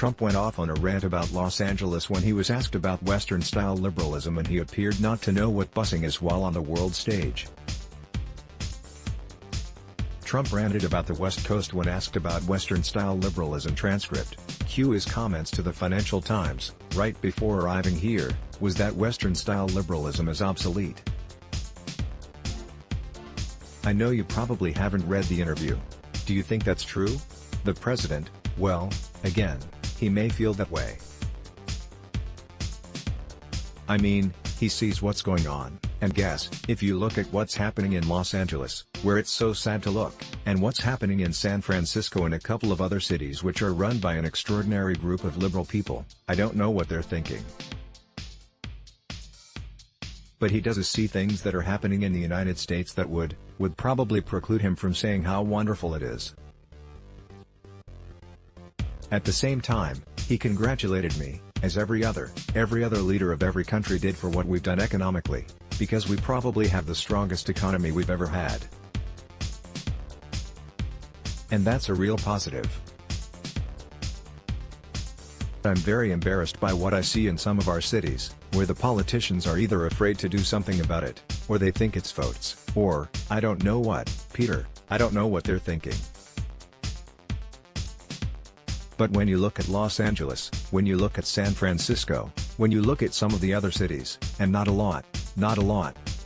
Trump went off on a rant about Los Angeles when he was asked about Western-style liberalism, and he appeared not to know what busing is while on the world stage. Trump ranted about the West Coast when asked about Western-style liberalism. Transcript. Cue his comments to the Financial Times, right before arriving here, was that Western-style liberalism is obsolete. I know you probably haven't read the interview. Do you think that's true? The president, well, again, he may feel that way. I mean, he sees what's going on, and guess, if you look at what's happening in Los Angeles, where it's so sad to look, and what's happening in San Francisco and a couple of other cities which are run by an extraordinary group of liberal people, I don't know what they're thinking. But he does see things that are happening in the United States that would probably preclude him from saying how wonderful it is. At the same time, he congratulated me, as every other leader of every country did, for what we've done economically, because we probably have the strongest economy we've ever had. And that's a real positive. I'm very embarrassed by what I see in some of our cities, where the politicians are either afraid to do something about it, or they think it's votes, or, I don't know what, Peter, I don't know what they're thinking. But when you look at Los Angeles, when you look at San Francisco, when you look at some of the other cities, and not a lot,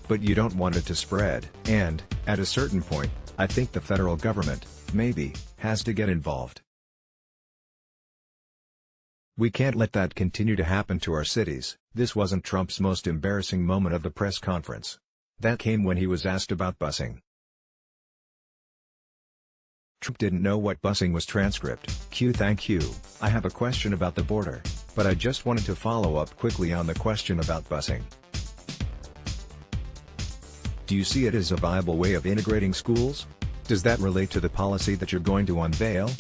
but you don't want it to spread, and, at a certain point, I think the federal government, maybe, has to get involved. We can't let that continue to happen to our cities. This wasn't Trump's most embarrassing moment of the press conference. That came when he was asked about busing. Trump didn't know what busing was. Transcript. Q. Thank you. I have a question about the border, but I just wanted to follow up quickly on the question about busing. Do you see it as a viable way of integrating schools? Does that relate to the policy that you're going to unveil?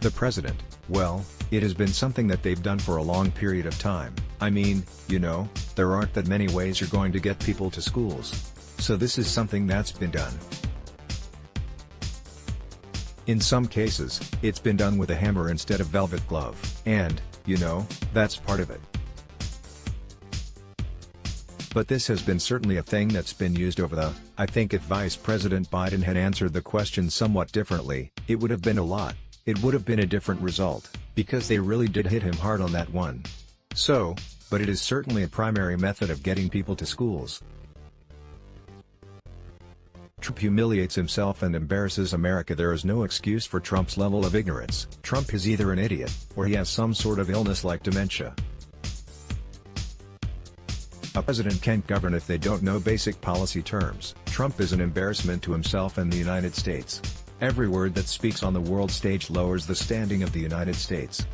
The president, well, it has been something that they've done for a long period of time. I mean, you know, there aren't that many ways you're going to get people to schools. So this is something that's been done. In some cases, it's been done with a hammer instead of velvet glove, and, you know, that's part of it. But this has been certainly a thing that's been used over the. I think if Vice President Biden had answered the question somewhat differently, it would have been a lot. It would have been a different result, because they really did hit him hard on that one. So, but it is certainly a primary method of getting people to schools. Trump humiliates himself and embarrasses America. There is no excuse for Trump's level of ignorance. Trump is either an idiot, or he has some sort of illness like dementia. A president can't govern if they don't know basic policy terms. Trump is an embarrassment to himself and the United States. Every word that speaks on the world stage lowers the standing of the United States.